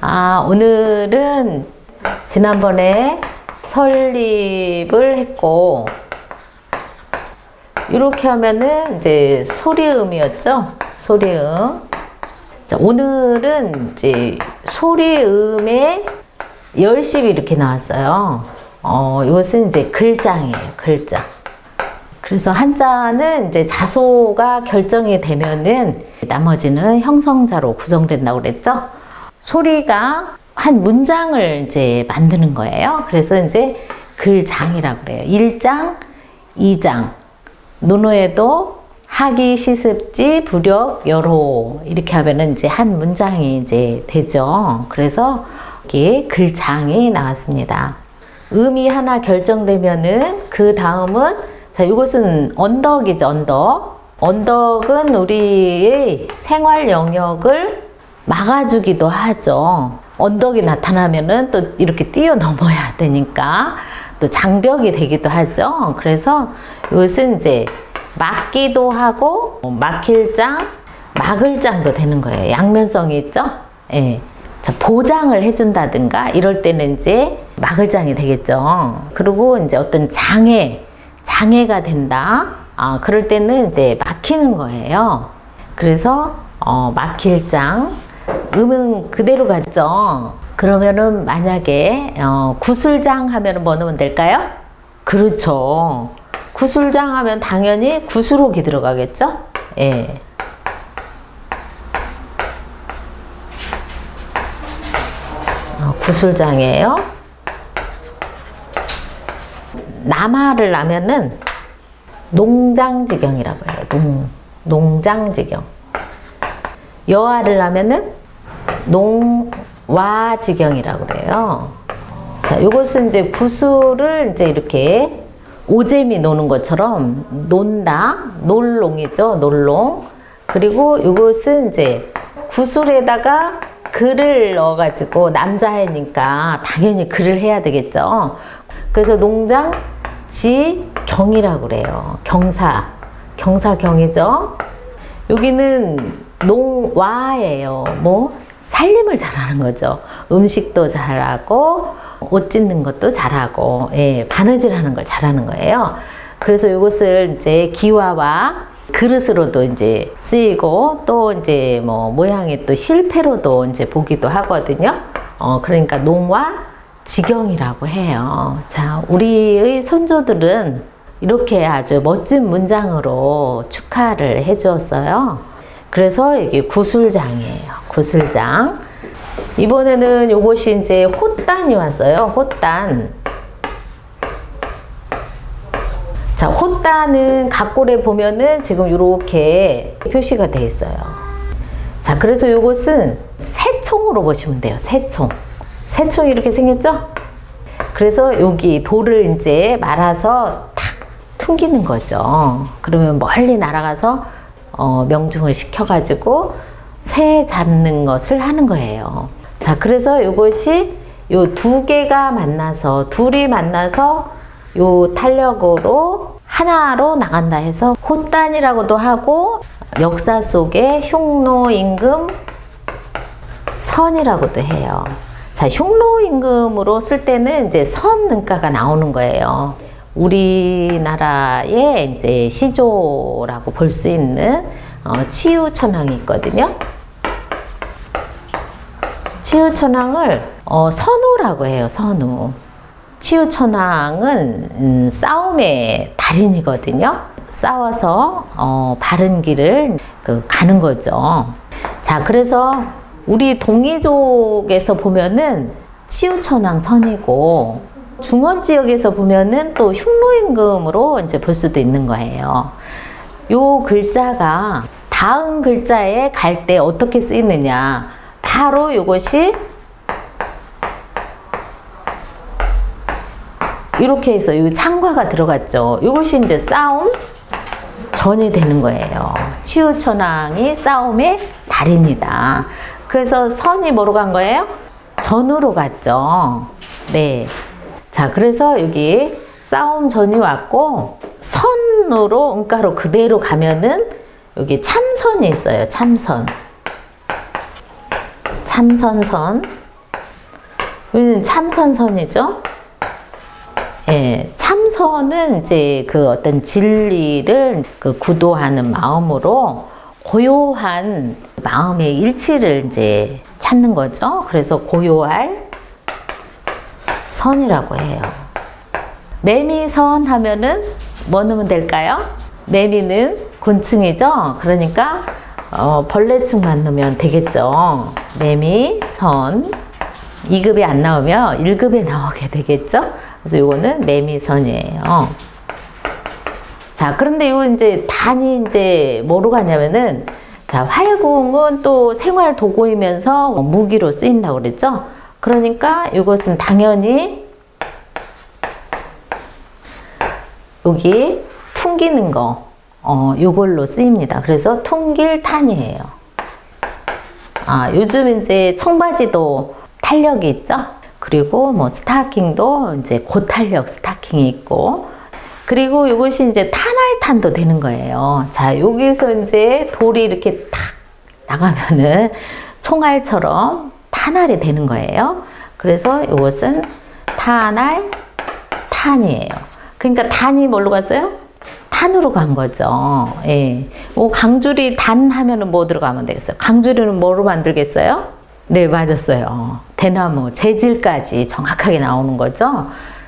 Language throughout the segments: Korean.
오늘은 지난번에 설립을 했고, 이렇게 하면은 이제 소리음이었죠? 소리음. 자, 오늘은 이제 소리음의 열심히 이렇게 나왔어요. 이것은 이제 글자예요, 글자. 그래서 한자는 이제 자소가 결정이 되면은 나머지는 형성자로 구성된다고 그랬죠? 소리가 한 문장을 이제 만드는 거예요. 그래서 이제 글장이라고 그래요. 1장, 2장. 논어에도 하기, 시습지, 부력, 여로 이렇게 하면은 이제 한 문장이 이제 되죠. 그래서 이게 글장이 나왔습니다. 음이 하나 결정되면은 그 다음은 자, 이것은 언덕이죠, 언덕. 언덕은 우리의 생활 영역을 막아주기도 하죠. 언덕이 나타나면은 또 이렇게 뛰어넘어야 되니까 또 장벽이 되기도 하죠. 그래서 이것은 이제 막기도 하고 막힐 장, 막을 장도 되는 거예요. 양면성이 있죠. 예. 자, 보장을 해준다든가 이럴 때는 이제 막을 장이 되겠죠. 그리고 이제 어떤 장애가 된다. 그럴 때는 이제 막히는 거예요. 그래서 막힐 장. 음은 그대로 갔죠. 그러면은 만약에 구술장 하면 뭐 넣으면 될까요? 그렇죠. 구술장 하면 당연히 구수록이 들어가겠죠? 예. 구술장이에요. 남하를 하면은 농장지경이라고 해요. 농장지경. 여하를 하면은 농와지경이라고 그래요. 자, 이것은 이제 구술을 이제 이렇게 오재미 노는 것처럼 논다, 놀롱이죠, 놀롱. 그리고 이것은 이제 구술에다가 글을 넣어가지고 남자애니까 당연히 글을 해야 되겠죠. 그래서 농장지경이라고 그래요. 경사경이죠. 여기는 농와예요. 뭐 살림을 잘하는 거죠. 음식도 잘하고 옷 찢는 것도 잘하고, 예, 바느질하는 걸 잘하는 거예요. 그래서 이것을 이제 기와와 그릇으로도 이제 쓰이고 또 이제 뭐 모양이 또 실패로도 이제 보기도 하거든요. 그러니까 농와 지경이라고 해요. 자, 우리의 선조들은 이렇게 아주 멋진 문장으로 축하를 해 주었어요. 그래서 이게 구술장이에요. 구술장. 이번에는 요것이 이제 호단이 왔어요. 호단. 자, 호단은 각골에 보면은 지금 이렇게 표시가 돼 있어요. 자, 그래서 요것은 새총으로 보시면 돼요. 새총. 새총이 이렇게 생겼죠? 그래서 여기 돌을 이제 말아서 탁 퉁기는 거죠. 그러면 멀리 날아가서 명중을 시켜가지고 새 잡는 것을 하는 거예요. 자, 그래서 이것이 요 두 개가 만나서, 둘이 만나서 요 탄력으로 하나로 나간다 해서 호단이라고도 하고, 역사 속에 흉노임금 선이라고도 해요. 자, 흉노임금으로 쓸 때는 이제 선능가가 나오는 거예요. 우리나라의 이제 시조라고 볼 수 있는 치유천왕이 있거든요. 치유천왕을 선우라고 해요. 선우. 치유천왕은 싸움의 달인이거든요. 싸워서 바른 길을 가는 거죠. 자, 그래서 우리 동이족에서 보면은 치유천왕 선이고, 중원 지역에서 보면은 또 흉노임금으로 이제 볼 수도 있는 거예요. 요 글자가 다음 글자에 갈 때 어떻게 쓰이느냐. 바로 요것이 이렇게 해서 이 창과가 들어갔죠. 이것이 이제 싸움 전이 되는 거예요. 치유천왕이 싸움의 달인이다. 그래서 선이 뭐로 간 거예요? 전으로 갔죠. 네. 자, 그래서 여기 싸움 전이 왔고, 선으로 음가로 그대로 가면은 여기 참선이 있어요. 참선. 참선선. 여기는 참선선이죠. 예, 참선은 이제 그 어떤 진리를 그 구도하는 마음으로 고요한 마음의 일치를 이제 찾는 거죠. 그래서 고요할 선이라고 해요. 매미선 하면은 뭐 넣으면 될까요? 매미는 곤충이죠. 그러니까 벌레충만 넣으면 되겠죠. 매미선 2급이 안 나오면 1급에 나오게 되겠죠. 그래서 요거는 매미선이에요. 자, 그런데 요 이제 단이 이제 뭐로 가냐면은, 자, 활궁은 또 생활 도구이면서 무기로 쓰인다고 그랬죠. 그러니까 이것은 당연히 여기 퉁기는 거, 요걸로 쓰입니다. 그래서 퉁길탄이에요. 아, 요즘 이제 청바지도 탄력이 있죠. 그리고 뭐 스타킹도 이제 고탄력 스타킹이 있고, 그리고 이것이 이제 탄알탄도 되는 거예요. 자, 여기서 이제 돌이 이렇게 탁 나가면은 총알처럼 탄알이 되는 거예요. 그래서 이것은 탄알탄이에요. 그러니까 단이 뭘로 갔어요? 탄으로 간 거죠. 예. 강주리 단 하면은 뭐 들어가면 되겠어요? 강주리는 뭐로 만들겠어요? 네, 맞았어요. 대나무, 재질까지 정확하게 나오는 거죠.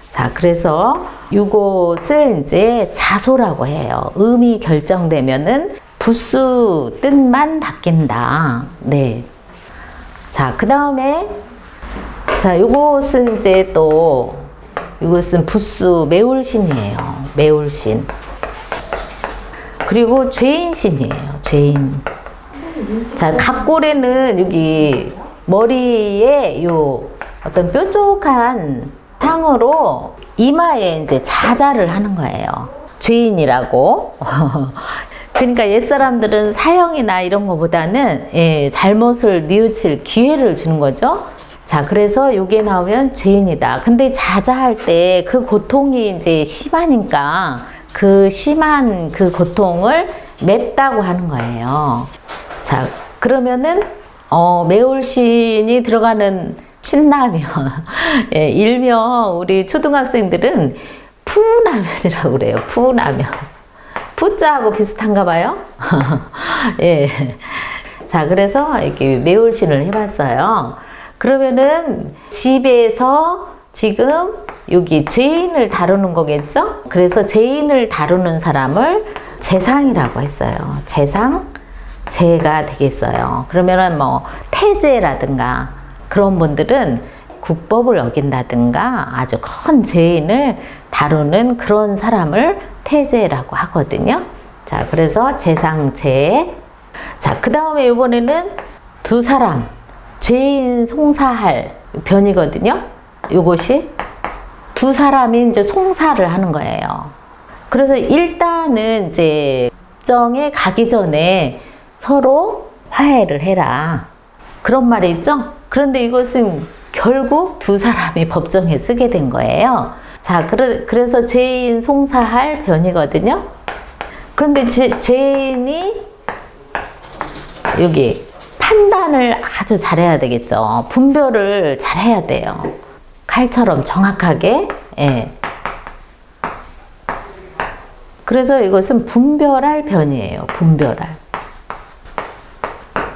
자, 그래서 이것을 이제 자소라고 해요. 음이 결정되면은 부수 뜻만 바뀐다. 네. 자, 그 다음에, 자, 이것은 이제 또, 이것은 부수 매울신이에요. 매울신. 그리고 죄인신이에요. 죄인. 자, 갑골에는 여기 머리에 요 어떤 뾰족한 상으로 이마에 이제 자자를 하는 거예요. 죄인이라고. 그러니까 옛사람들은 사형이나 이런 거보다는 잘못을 뉘우칠 기회를 주는 거죠. 자, 그래서 요게 나오면 죄인이다. 근데 자자할 때 그 고통이 이제 심하니까 그 심한 그 고통을 맵다고 하는 거예요. 자, 그러면은 매울신이 들어가는 신라면, 예, 일명 우리 초등학생들은 푸라면이라고 그래요. 푸라면. 푸자하고 비슷한가 봐요. 예. 자, 그래서 이렇게 매울신을 해봤어요. 그러면은 집에서 지금 여기 죄인을 다루는 거겠죠? 그래서 죄인을 다루는 사람을 재상이라고 했어요. 재상, 죄가 되겠어요. 그러면은 뭐 태죄라든가 그런 분들은 국법을 어긴다든가 아주 큰 죄인을 다루는 그런 사람을 태죄라고 하거든요. 자, 그래서 재상죄. 자, 그 다음에 이번에는 두 사람 죄인 송사할 변이거든요. 요것이 두 사람이 이제 송사를 하는 거예요. 그래서 일단은 이제 법정에 가기 전에 서로 화해를 해라. 그런 말이 있죠? 그런데 이것은 결국 두 사람이 법정에 쓰게 된 거예요. 자, 그래서 죄인 송사할 변이거든요. 그런데 죄인이 여기 판단을 아주 잘해야 되겠죠. 분별을 잘해야 돼요. 칼처럼 정확하게. 예. 그래서 이것은 분별할 변이에요. 분별할.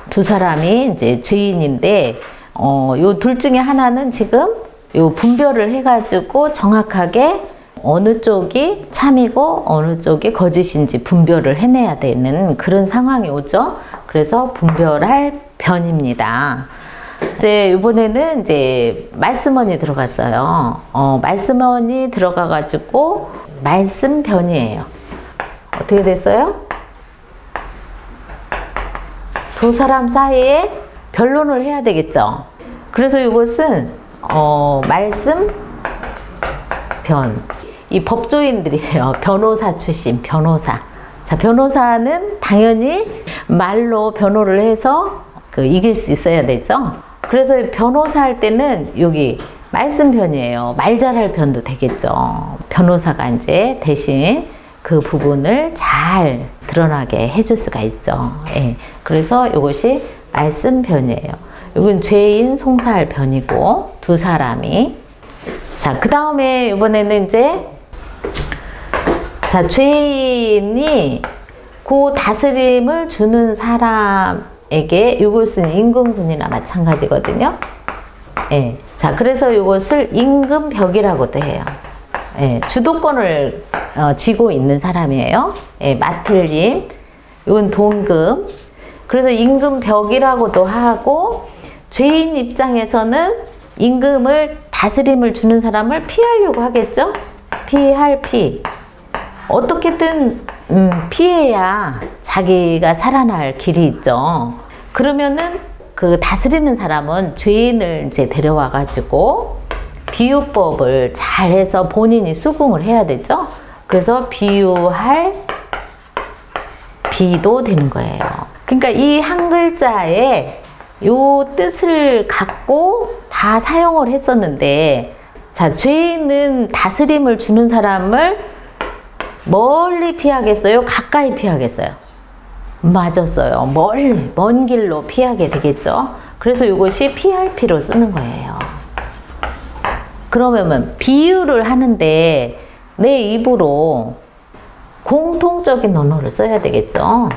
두 사람이 이제 죄인인데, 요 둘 중에 하나는 지금 요 분별을 해가지고 정확하게 어느 쪽이 참이고 어느 쪽이 거짓인지 분별을 해내야 되는 그런 상황이 오죠. 그래서 분별할 변입니다. 이제 이번에는 이제 말씀원이 들어갔어요. 말씀원이 들어가가지고 말씀 변이에요. 어떻게 됐어요? 두 사람 사이에 변론을 해야 되겠죠. 그래서 이것은 말씀 변. 이 법조인들이에요. 변호사 출신, 변호사. 자, 변호사는 당연히 말로 변호를 해서 이길 수 있어야 되죠. 그래서 변호사 할 때는 여기 말씀 변이에요. 말 잘할 변도 되겠죠. 변호사가 이제 대신 그 부분을 잘 드러나게 해줄 수가 있죠. 예. 그래서 이것이 말씀 변이에요. 이건 죄인 송사할 변이고 두 사람이. 자, 그 다음에 이번에는 이제 자, 죄인이 그 다스림을 주는 사람에게 이것은 임금군이나 마찬가지거든요. 예. 자, 그래서 이것을 임금벽이라고도 해요. 예, 주도권을 쥐고 있는 사람이에요. 예, 맡을 임, 이건 동금. 그래서 임금벽이라고도 하고, 죄인 입장에서는 임금을 다스림을 주는 사람을 피하려고 하겠죠. 피할 피. 어떻게든 피해야 자기가 살아날 길이 있죠. 그러면은 그 다스리는 사람은 죄인을 이제 데려와 가지고 비유법을 잘 해서 본인이 수긍을 해야 되죠. 그래서 비유할 비도 되는 거예요. 그러니까 이 한 글자에 요 뜻을 갖고 다 사용을 했었는데, 자, 죄인은 다스림을 주는 사람을 멀리 피하겠어요? 가까이 피하겠어요? 맞았어요. 멀리, 먼 길로 피하게 되겠죠. 그래서 이것이 피할 피로 쓰는 거예요. 그러면 비유를 하는데 내 입으로 공통적인 언어를 써야 되겠죠.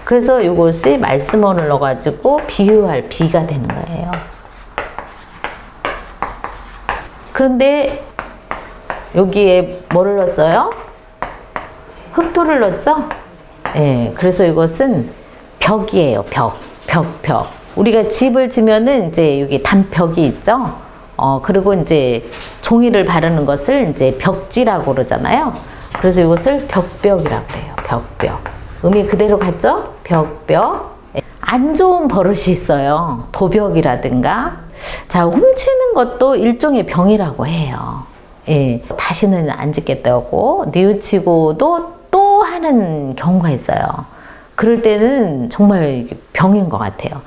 그래서 이것이 말씀어를 넣어가지고 비유할 비가 되는 거예요. 그런데 여기에 뭐를 넣었어요? 흑토를 넣었죠? 예, 그래서 이것은 벽이에요. 벽. 우리가 집을 지면은 이제 여기 단벽이 있죠? 그리고 이제 종이를 바르는 것을 이제 벽지라고 그러잖아요. 그래서 이것을 벽벽이라고 해요. 벽벽. 의미 그대로 같죠? 벽벽. 안 좋은 버릇이 있어요. 도벽이라든가. 자, 훔치는 것도 일종의 병이라고 해요. 예, 다시는 안 짓겠다고 뉘우치고도 또 하는 경우가 있어요. 그럴 때는 정말 병인 것 같아요.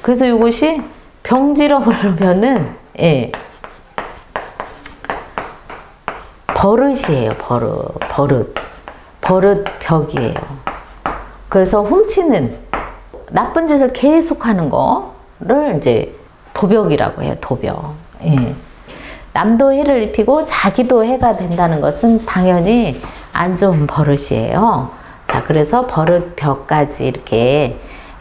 그래서 이것이 병지러 보려면은, 예, 버릇이에요. 버릇벽이에요. 그래서 훔치는 나쁜 짓을 계속하는 거를 이제 도벽이라고 해요. 도벽. 예. 남도 해를 입히고 자기도 해가 된다는 것은 당연히 안 좋은 버릇이에요. 자, 그래서 버릇벽까지 이렇게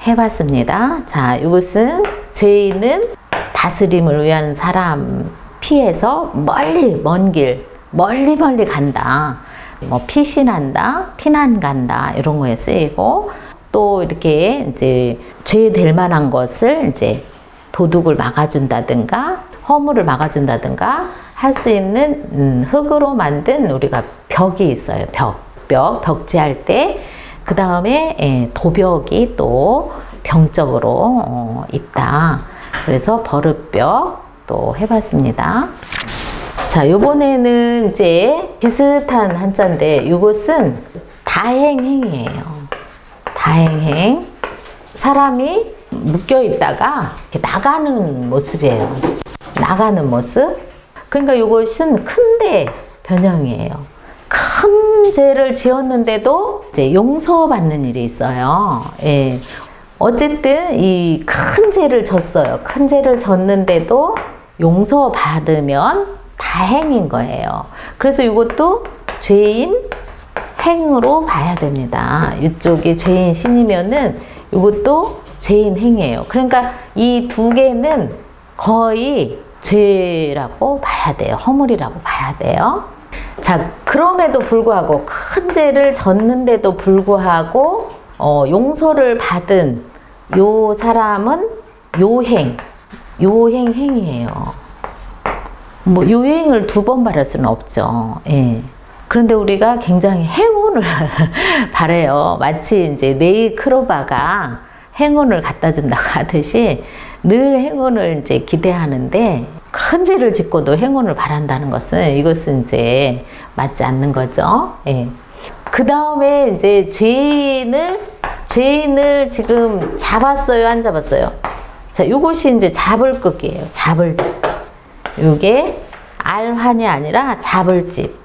해봤습니다. 자, 이것은 죄인은 다스림을 위한 사람 피해서 먼 길, 멀리 간다. 뭐 피신한다, 피난 간다 이런 거에 쓰이고, 또 이렇게 이제 죄 될 만한 것을 이제 도둑을 막아준다든가 허물을 막아준다든가 할 수 있는 흙으로 만든 우리가 벽이 있어요. 벽지할 때. 그 다음에 도벽이 또 병적으로 있다. 그래서 버릇벽 또 해봤습니다. 자, 요번에는 이제 비슷한 한자인데 이것은 다행행이에요. 다행행. 사람이 묶여 있다가 이렇게 나가는 모습이에요. 나가는 모습. 그러니까 이것은 큰데 변형이에요. 큰 죄를 지었는데도 이제 용서받는 일이 있어요. 예. 어쨌든 이 큰 죄를 졌어요. 큰 죄를 졌는데도 용서받으면 다행인 거예요. 그래서 이것도 죄인 행으로 봐야 됩니다. 이쪽이 죄인 신이면은 이것도 죄인 행이에요. 그러니까 이 두 개는 거의 죄라고 봐야 돼요. 허물이라고 봐야 돼요. 자, 그럼에도 불구하고 큰 죄를 졌는데도 불구하고 용서를 받은 요 사람은 요행이에요. 뭐 요행을 두 번 바랄 수는 없죠. 예. 그런데 우리가 굉장히 행운을 바래요. 마치 이제 네이크로바가 행운을 갖다 준다고 하듯이 늘 행운을 이제 기대하는데, 큰 죄를 짓고도 행운을 바란다는 것은 이것은 이제 맞지 않는 거죠. 예. 그 다음에 이제 죄인을 지금 잡았어요, 안 잡았어요? 자, 이것이 이제 잡을 극이에요. 잡을. 이게 알환이 아니라 잡을집.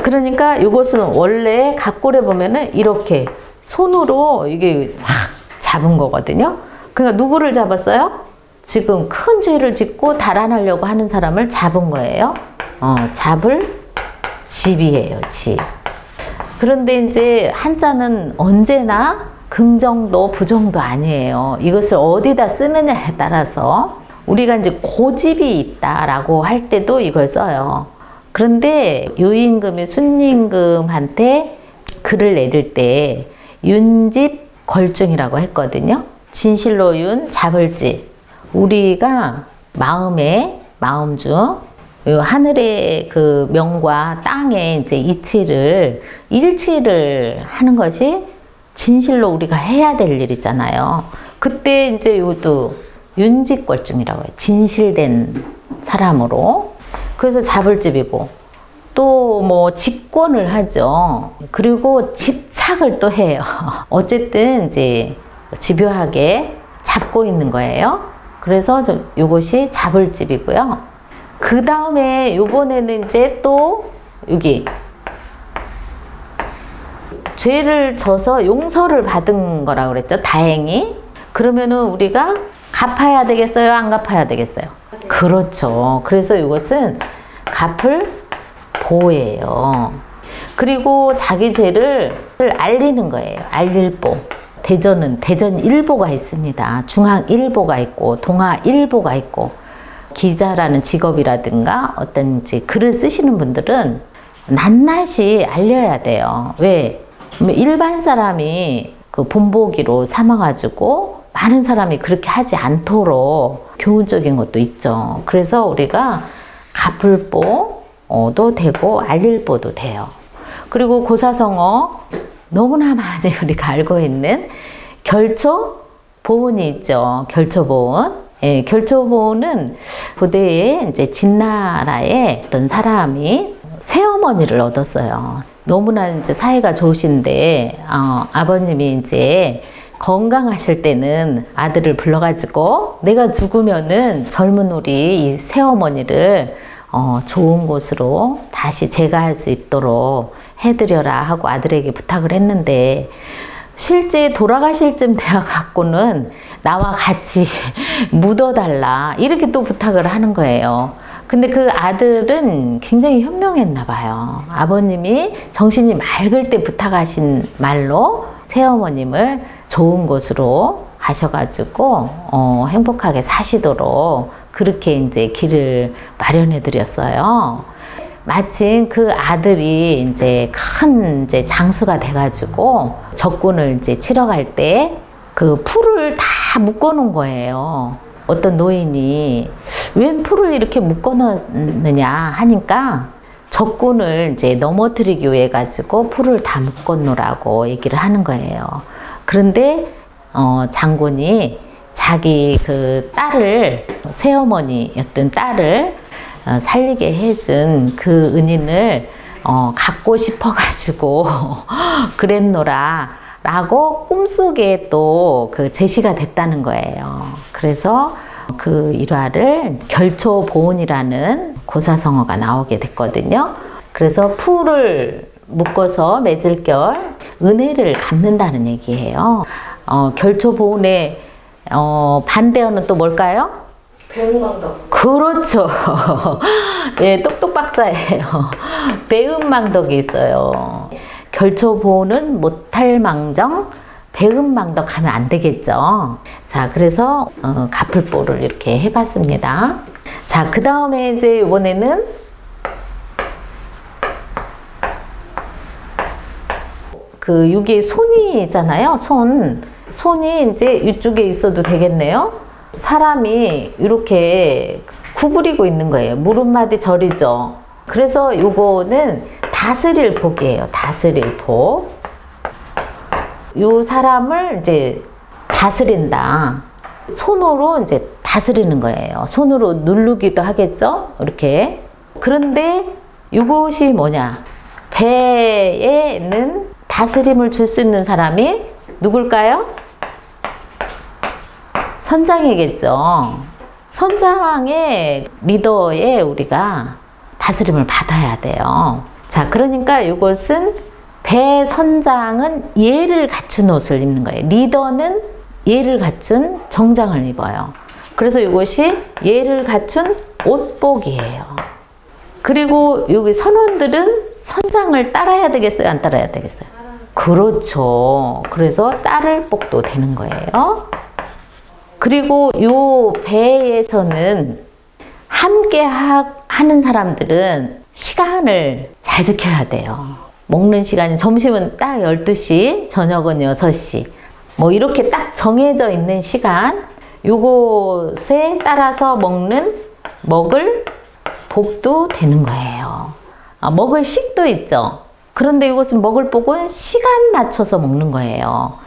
그러니까 이것은 원래 각골에 보면은 이렇게 손으로 이게 확 잡은 거거든요. 그러니까 누구를 잡았어요? 지금 큰 죄를 짓고 달아나려고 하는 사람을 잡은 거예요. 잡을 집이에요, 집. 그런데 이제 한자는 언제나 긍정도 부정도 아니에요. 이것을 어디다 쓰느냐에 따라서 우리가 이제 고집이 있다라고 할 때도 이걸 써요. 그런데 유임금이 순임금한테 글을 내릴 때 윤집 걸중이라고 했거든요. 진실로 윤 잡을 집. 우리가 마음의 마음중 하늘의 그 명과 땅의 이제 이치를 일치를 하는 것이 진실로 우리가 해야 될 일이잖아요. 그때 이제 이것도 윤직걸중이라고 해요. 진실된 사람으로. 그래서 잡을 집이고 또 뭐 집권을 하죠. 그리고 집착을 또 해요. 어쨌든 이제 집요하게 잡고 있는 거예요. 그래서 요것이 잡을 집이고요. 그 다음에 요번에는 이제 또 여기 죄를 져서 용서를 받은 거라고 그랬죠. 다행히. 그러면은 우리가 갚아야 되겠어요? 안 갚아야 되겠어요? 그렇죠. 그래서 이것은 갚을 보예요. 그리고 자기 죄를 알리는 거예요. 알릴보. 대전은 대전일보가 있습니다. 중앙일보가 있고 동아일보가 있고 기자라는 직업이라든가 어떤 이제 글을 쓰시는 분들은 낱낱이 알려야 돼요. 왜? 일반 사람이 그 본보기로 삼아가지고 많은 사람이 그렇게 하지 않도록 교훈적인 것도 있죠. 그래서 우리가 갚을보도 되고 알릴보도 돼요. 그리고 고사성어 너무나 많이 우리가 알고 있는 결초보은이 있죠. 결초보은. 예, 결초보은은 고대에 이제 진나라의 어떤 사람이 새어머니를 얻었어요. 너무나 이제 사이가 좋으신데 아버님이 이제 건강하실 때는 아들을 불러가지고 내가 죽으면은 젊은 우리 이 새어머니를 좋은 곳으로 다시 재가할 수 있도록 해드려라 하고 아들에게 부탁을 했는데 실제 돌아가실 쯤 되어 갖고는 나와 같이 묻어달라 이렇게 또 부탁을 하는 거예요. 근데 그 아들은 굉장히 현명했나 봐요. 아버님이 정신이 맑을 때 부탁하신 말로 새어머님을 좋은 곳으로 가셔가지고 행복하게 사시도록 그렇게 이제 길을 마련해 드렸어요. 마침 그 아들이 이제 큰 이제 장수가 돼가지고 적군을 이제 치러 갈 때 그 풀을 다 묶어 놓은 거예요. 어떤 노인이 웬 풀을 이렇게 묶어 놓느냐 하니까 적군을 이제 넘어뜨리기 위해 가지고 풀을 다 묶어 놓으라고 얘기를 하는 거예요. 그런데 장군이 자기 그 딸을 새어머니였던 딸을 살리게 해준 그 은인을 갖고 싶어 가지고 그랬노라 라고 꿈속에 또 그 제시가 됐다는 거예요. 그래서 그 일화를 결초보은이라는 고사성어가 나오게 됐거든요. 그래서 풀을 묶어서 맺을 결 은혜를 갚는다는 얘기예요. 결초보은의 반대어는 또 뭘까요? 배은망덕. 그렇죠. 예, 똑똑 박사예요. 배은망덕이 있어요. 결초보은은 못할망정, 배은망덕 하면 안 되겠죠. 자, 그래서 갚을보를 이렇게 해봤습니다. 자, 그 다음에 이제 이번에는 그 여기 손이 있잖아요. 손이 이제 이쪽에 있어도 되겠네요. 사람이 이렇게 구부리고 있는 거예요. 무릎마디 절이죠. 그래서 요거는 다스릴 복이에요. 다스릴 복. 요 사람을 이제 다스린다. 손으로 이제 다스리는 거예요. 손으로 누르기도 하겠죠. 이렇게. 그런데 이것이 뭐냐? 배에는 다스림을 줄 수 있는 사람이 누굴까요? 선장이겠죠. 선장의 리더에 우리가 다스림을 받아야 돼요. 자, 그러니까 이것은 배 선장은 예를 갖춘 옷을 입는 거예요. 리더는 예를 갖춘 정장을 입어요. 그래서 이것이 예를 갖춘 옷복이에요. 그리고 여기 선원들은 선장을 따라야 되겠어요? 안 따라야 되겠어요? 그렇죠. 그래서 따를 복도 되는 거예요. 그리고 요 배에서는 함께 하는 사람들은 시간을 잘 지켜야 돼요. 먹는 시간이 점심은 딱 12시, 저녁은 6시. 뭐 이렇게 딱 정해져 있는 시간, 요것에 따라서 먹을 복도 되는 거예요. 먹을 식도 있죠. 그런데 이것은 먹을 복은 시간 맞춰서 먹는 거예요.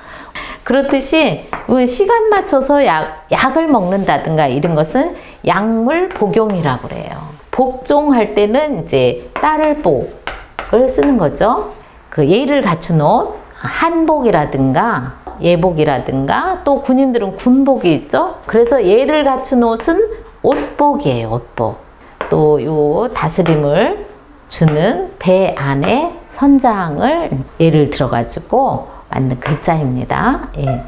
그렇듯이 시간 맞춰서 약을 먹는다든가 이런 것은 약물 복용이라고 그래요. 복종할 때는 이제 따를 복을 쓰는 거죠. 그 예를 갖춘 옷, 한복이라든가 예복이라든가 또 군인들은 군복이 있죠. 그래서 예를 갖춘 옷은 옷복이에요. 옷복. 또 요 다스림을 주는 배 안에 선장을 예를 들어가지고 만든 글자입니다. 예.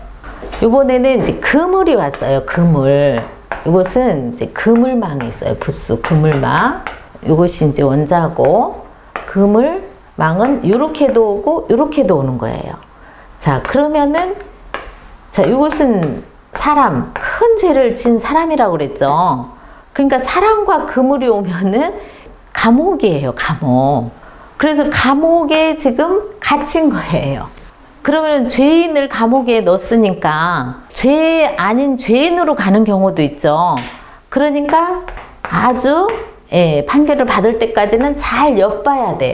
이번에는 이제 그물이 왔어요. 그물. 이것은 이제 그물망이 있어요. 부스 그물망. 이것이 이제 원자고, 그물망은 이렇게도 오고 이렇게도 오는 거예요. 자, 그러면은 자, 이것은 사람, 큰 죄를 진 사람이라고 그랬죠. 그러니까 사람과 그물이 오면은 감옥이에요. 감옥. 그래서 감옥에 지금 갇힌 거예요. 그러면 죄인을 감옥에 넣었으니까 죄 아닌 죄인으로 가는 경우도 있죠. 그러니까 아주 판결을 받을 때까지는 잘 엿봐야 돼요.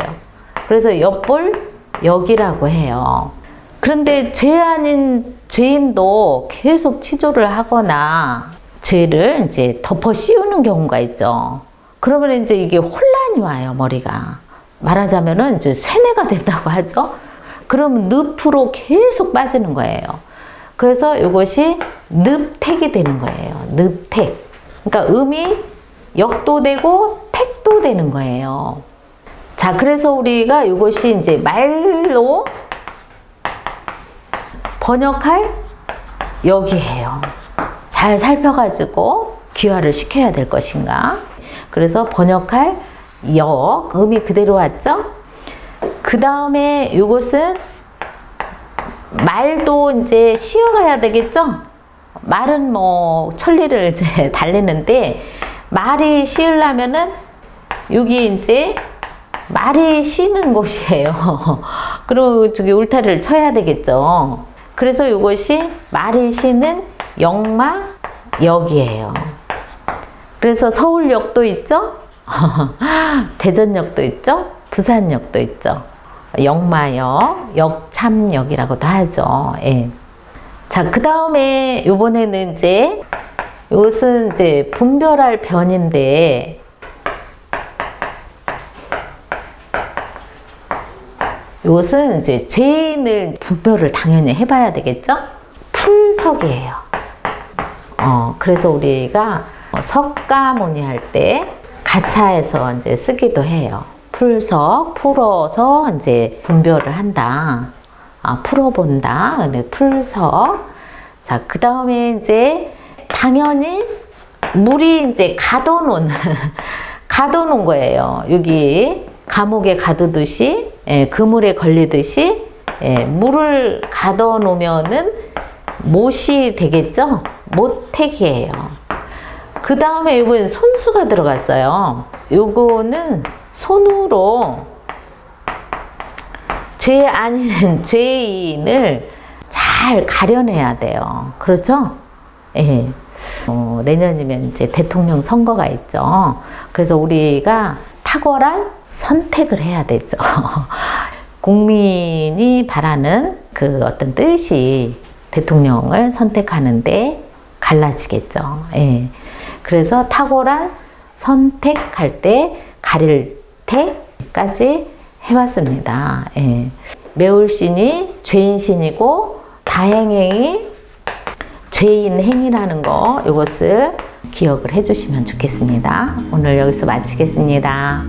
그래서 엿볼 역이라고 해요. 그런데 죄 아닌 죄인도 계속 치조를 하거나 죄를 이제 덮어 씌우는 경우가 있죠. 그러면 이제 이게 혼란이 와요, 머리가. 말하자면은 이제 쇠뇌가 된다고 하죠. 그럼 늪으로 계속 빠지는 거예요. 그래서 이것이 늪택이 되는 거예요. 늪택. 그러니까 음이 역도 되고 택도 되는 거예요. 자, 그래서 우리가 이것이 이제 말로 번역할 역이에요. 잘 살펴가지고 귀화를 시켜야 될 것인가. 그래서 번역할 역, 음이 그대로 왔죠? 그 다음에 이것은 말도 이제 쉬어가야 되겠죠? 말은 뭐 천리를 이제 달래는데 말이 쉬으려면은 여기 이제 말이 쉬는 곳이에요. 그리고 저기 울타리를 쳐야 되겠죠. 그래서 이것이 말이 쉬는 역마역이에요. 그래서 서울역도 있죠? 대전역도 있죠? 부산역도 있죠. 역마역, 역참역이라고도 하죠. 예. 자, 그 다음에 요번에는 이제 이것은 이제 분별할 변인데 이것은 이제 죄인을 분별을 당연히 해봐야 되겠죠? 풀석이에요. 그래서 우리가 석가모니 할 때 가차에서 이제 쓰기도 해요. 풀석, 풀어서 이제 분별을 한다. 풀어본다. 근데 풀석. 자, 그 다음에 이제 당연히 물이 이제 가둬놓은, 가둬놓은 거예요. 여기 감옥에 가두듯이, 그물에 걸리듯이, 물을 가둬놓으면은 못이 되겠죠? 못택이에요. 그 다음에 이건 손수가 들어갔어요. 요거는 손으로 죄 아닌 죄인을 잘 가려내야 돼요. 그렇죠? 예. 내년이면 이제 대통령 선거가 있죠. 그래서 우리가 탁월한 선택을 해야 되죠. 국민이 바라는 그 어떤 뜻이 대통령을 선택하는데 갈라지겠죠. 예. 그래서 탁월한 선택할 때 가릴 택까지 해왔습니다. 예. 매울신이 죄인신이고 다행행이 죄인행이라는 거, 이것을 기억을 해주시면 좋겠습니다. 오늘 여기서 마치겠습니다.